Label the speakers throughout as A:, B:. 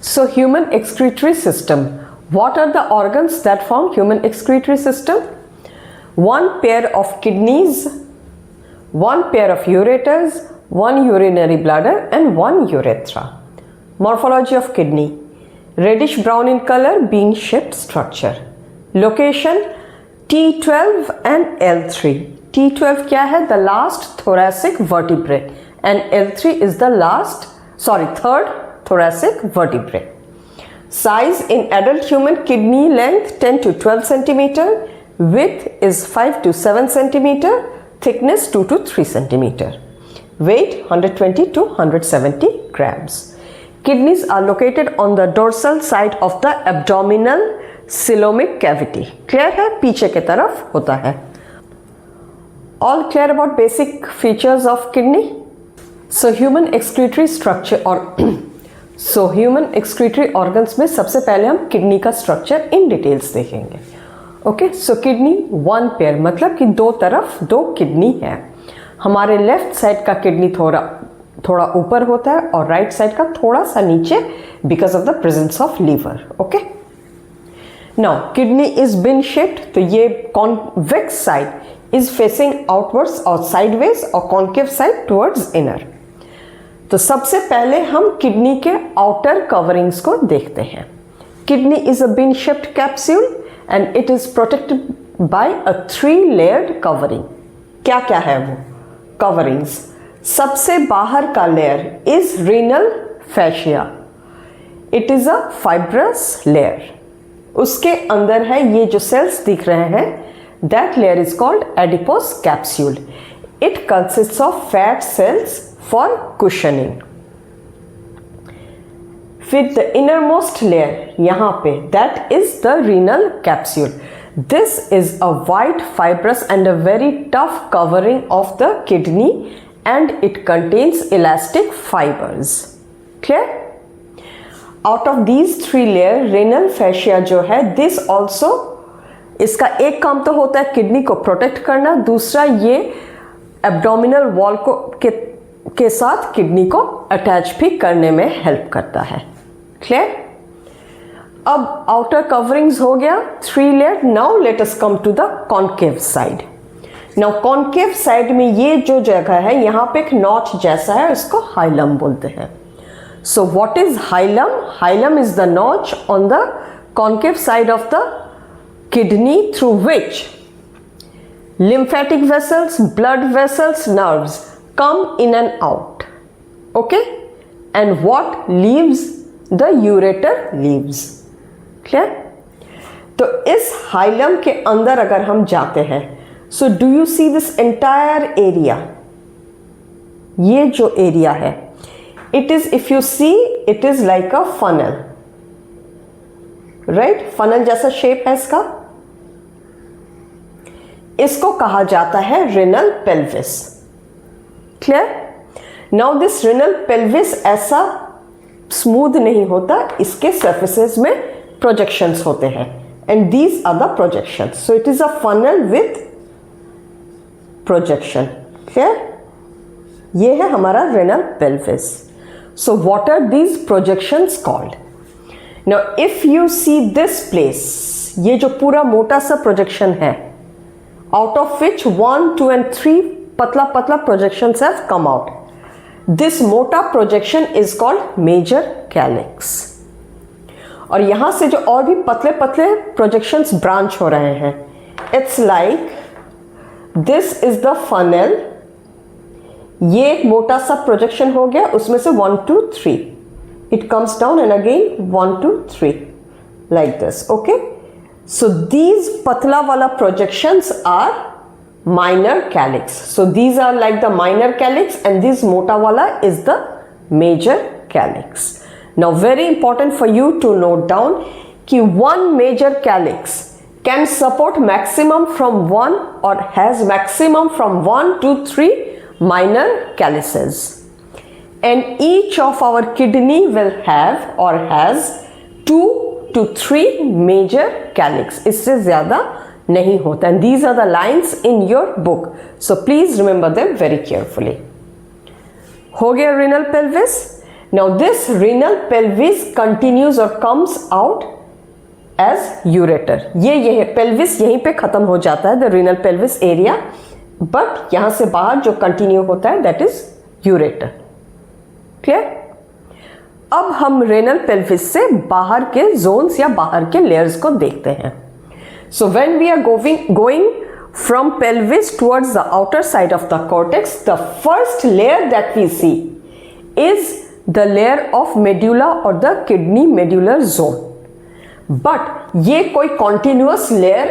A: So human excretory system. What are the organs that form human excretory system? One pair of kidneys, one pair of ureters, one urinary bladder and one urethra. Morphology of kidney. Reddish brown in color, bean shaped structure. Location T12 and L3. T12 क्या है? The last thoracic vertebrae and L3 is the third thoracic vertebrae. Size in adult human kidney length 10 to 12 centimeter, width is 5 to 7 centimeter, thickness 2 to 3 centimeter. Weight 120 to 170 grams. Kidneys are located on the dorsal side of the abdominal coelomic cavity. Clear है? पीछे की तरफ होता है. All clear about basic features of kidney? So human excretory structure human excretory organs में सबसे पहले हम किडनी का स्ट्रक्चर इन डिटेल्स देखेंगे. ओके, सो किडनी वन पेयर मतलब कि दो तरफ दो किडनी है. हमारे लेफ्ट साइड का किडनी थोड़ा ऊपर होता है और राइट साइड का थोड़ा सा नीचे because of the presence of liver. Okay, now kidney is bean shaped, तो ये convex side is facing outwards or sideways or concave side towards inner. तो सबसे पहले हम किडनी के outer coverings को देखते हैं. Kidney is a bean shaped capsule and it is protected by a 3-layered covering. क्या क्या है वो coverings? सबसे बाहर का layer is renal fascia. It is a fibrous layer. उसके अंदर है ये जो cells दिख रहे हैं, that layer is called adipose capsule. It consists of fat cells for cushioning. With the innermost layer यहाँ पे, that is the renal capsule. This is a white, fibrous and a very tough covering of the kidney and it contains elastic fibers. Clear? Out of these 3 layers, renal fascia जो है, this also इसका एक काम तो होता है kidney को protect करना, दूसरा ये एब्डोमिनल वॉल को के साथ किडनी को अटैच भी करने में हेल्प करता है. क्लियर? अब आउटर कवरिंग्स हो गया 3 layer. Now let us come to the concave side. Now concave side में ये जो जगह है यहाँ पे एक नॉच जैसा है, इसको हाइलम बोलते हैं. So what is hilum? Hilum is the notch on the concave side of the kidney through which lymphatic vessels, blood vessels, nerves come in and out. Okay, and what leaves? The ureter leaves. Clear? तो इस hilum के अंदर अगर हम जाते हैं, so do you see this entire area? ये जो एरिया है, it is, if you see, it is like a funnel. Right? Funnel जैसा शेप है इसका. इसको कहा जाता है renal pelvis. Clear? Now this renal pelvis ऐसा स्मूथ नहीं होता, इसके सर्फेसेस में प्रोजेक्शंस होते हैं and these are the projections. So it is a funnel with projection. Clear? ये है हमारा renal pelvis. So what are these projections called? Now if you see this place, ये जो पूरा मोटा सा प्रोजेक्शन है, out of which 1, 2 and 3 पतला पतला projections have come out. This मोटा projection is called major calyx. और यहाँ से जो और भी पतले पतले projections branch हो रहे हैं, it's like this is the funnel. ये एक मोटा सा projection हो गया, उसमें से 1, 2, 3. It comes down and again 1, 2, 3 like this. Okay, so these patla wala projections are minor calyx. So these are like the minor calyx and this mota wala is the major calyx. Now very important for you to note down कि one major calyx can support maximum from 1 or has maximum from 1 to 3 minor calyces. And each of our kidney will have or has 2 to 3 major calyx. इससे ज़्यादा नहीं होता. And these are the lines in your book. So please remember them very carefully. हो गया renal pelvis. Now this renal pelvis continues or comes out as ureter. ये pelvis यहीं पे खत्म हो जाता है, the renal pelvis area, but यहाँ से बाहर जो continue होता है that is ureter. Clear? अब हम renal pelvis से बाहर के zones या बाहर के layers को देखते हैं. So when we are going from pelvis towards the outer side of the cortex, the first layer that we see is the layer of medulla or the kidney medular zone. But ये कोई continuous layer,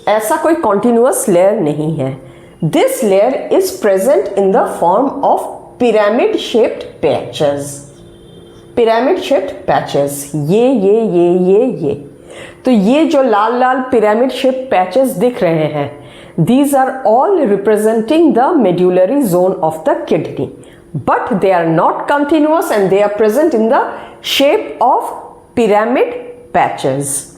A: ऐसा कोई continuous layer नहीं है. This layer is present in the form of pyramid shaped patches. Pyramid shaped patches. ये. तो ये जो लाल लाल pyramid shaped patches दिख रहे हैं, these are all representing the medullary zone of the kidney, but they are not continuous and they are present in the shape of pyramid patches.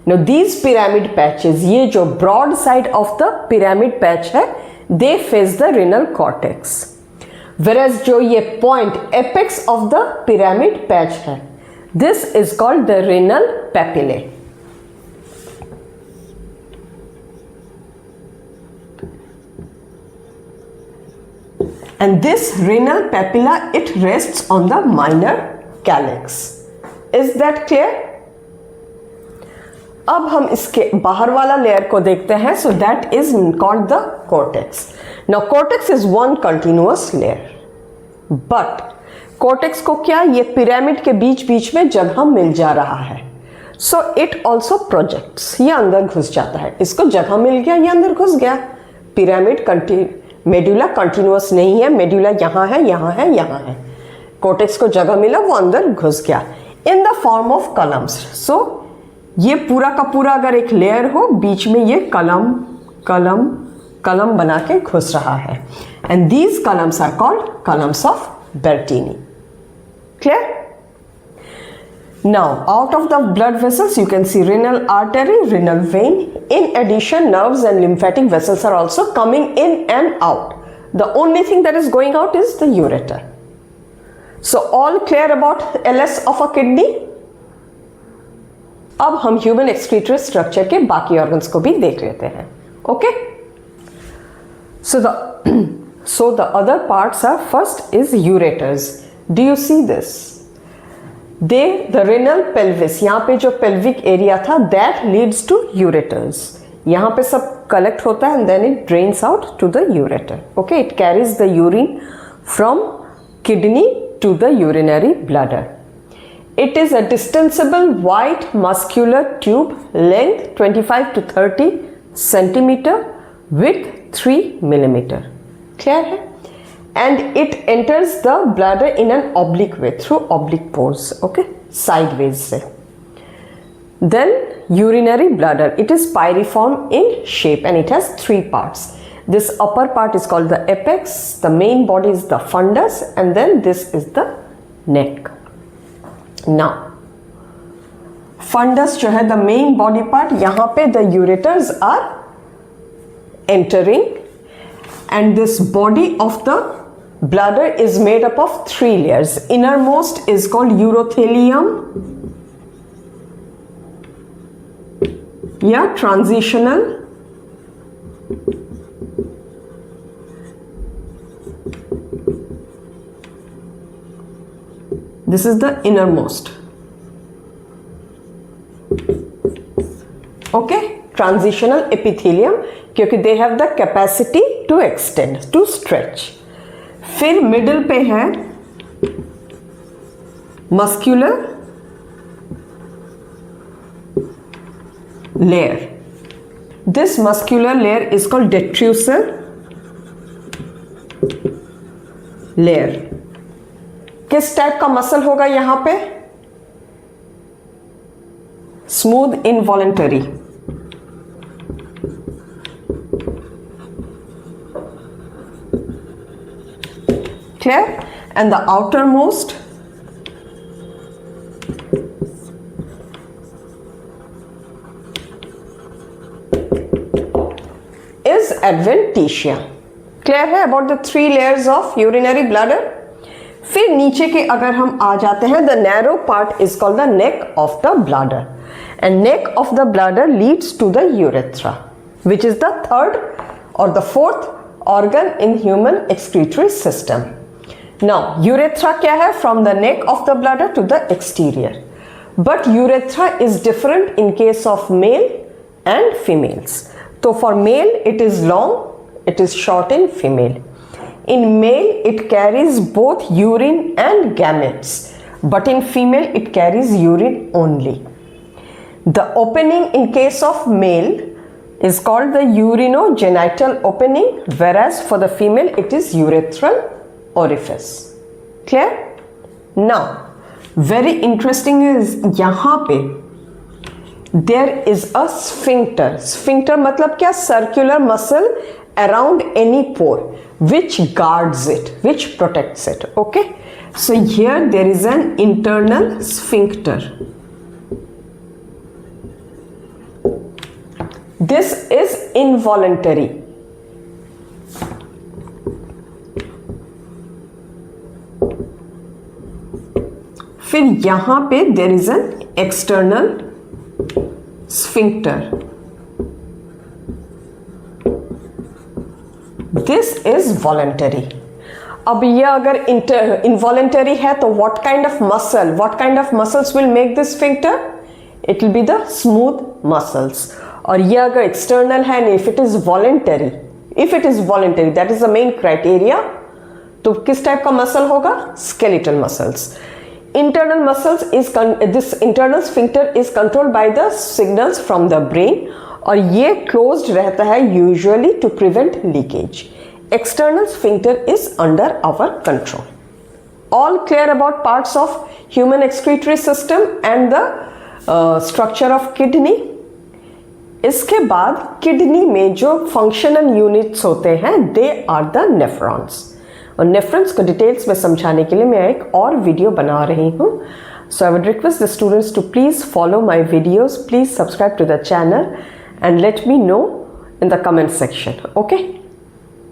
A: Now these pyramid patches, ये जो broad side of the pyramid patch है, they face the renal cortex, whereas जो ये point apex of the pyramid patch है, this is called the renal papillae. And this renal papilla, it rests on the minor calyx. Is that clear? अब हम इसके बाहर वाला layer को देखते हैं. So that is called the cortex. Now cortex is one continuous layer, but cortex को क्या, ये पिरामिड के बीच बीच में जगह मिल जा रहा है. So it also projects. ये अंदर घुस जाता है. इसको जगह मिल गया, ये अंदर घुस गया. पिरामिड मेडुला कंटिन्यूअस नहीं है. मेडुला यहाँ है, यहाँ है, यहाँ है. कोर्टेक्स को जगह मिला, वो अंदर घुस गया in the form of columns. So ये पूरा का पूरा अगर एक लेयर हो, बीच में ये कलम बना के घुस रहा है. And these columns are called columns of Bertini. Clear? Now, out of the blood vessels, you can see renal artery, renal vein. In addition, nerves and lymphatic vessels are also coming in and out. The only thing that is going out is the ureter. So, all clear about LS of a kidney? अब हम human excretory structure के बाकी organs को भी देख लेते हैं. Okay? So the other parts are, first is ureters. Do you see this? The renal pelvis, यहाँ पे जो pelvic area था, that leads to ureters. यहाँ पे सब collect होता है and then it drains out to the ureter. Okay, it carries the urine from kidney to the urinary bladder. It is a distensible white muscular tube, length 25 to 30 centimeter, width 3 millimeter. Clear है? And it enters the bladder in an oblique way, through oblique pores. Okay, sideways से. Then urinary bladder, it is pyriform in shape and it has 3 parts. This upper part is called the apex, the main body is the fundus, and then this is the neck. Now fundus जो है, the main body part, यहाँ पे the ureters are entering, and this body of the bladder is made up of 3 layers. Innermost is called urothelium, yeah, transitional, this is the innermost. Okay, transitional epithelium, क्योंकि they have the capacity to extend, to stretch. फिर middle पे है muscular layer. This muscular layer is called detrusor layer. किस type का muscle होगा यहां पे? Smooth involuntary. Clear? And the outermost is adventitia. Clear है about the 3 layers of urinary bladder? फिर नीचे के अगर हम आ जाते हैं, the narrow part is called the neck of the bladder, and neck of the bladder leads to the urethra, which is the third और the fourth organ in human excretory system. Now urethra क्या है? From the neck of the bladder to the exterior. But urethra is different in case of male and females. So for male it is long, it is short in female. In male it carries both urine and gametes, but in female it carries urine only. The opening in case of male is called the urinogenital opening, whereas for the female it is urethral orifice. Clear? Now very interesting is यहाँ पे there is a sphincter. Sphincter मतलब क्या? Circular muscle around any pore which guards it, which protects it. Okay, so here there is an internal sphincter. This is involuntary. फिर यहां पे there is an external sphincter. This is voluntary. अब ये अगर involuntary है तो what kind of muscles will make this sphincter? It will be the smooth muscles. और ये अगर एक्सटर्नल है, if it is voluntary, that is the main criteria, तो किस टाइप का मसल होगा? Skeletal muscles. Internal muscles is this internal sphincter is controlled by the signals from the brain, और ये closed रहता है usually to prevent leakage. External sphincter is under our control. All clear about parts of human excretory system and the structure of kidney. इसके बाद kidney में जो functional units होते हैं, दे आर द नेफ्रॉन्स. और nephrons को details में समझाने के लिए मैं एक और वीडियो बना रही हूँ. So I would request the students to please follow my videos, please subscribe to the channel and let me know in the comment section. Okay.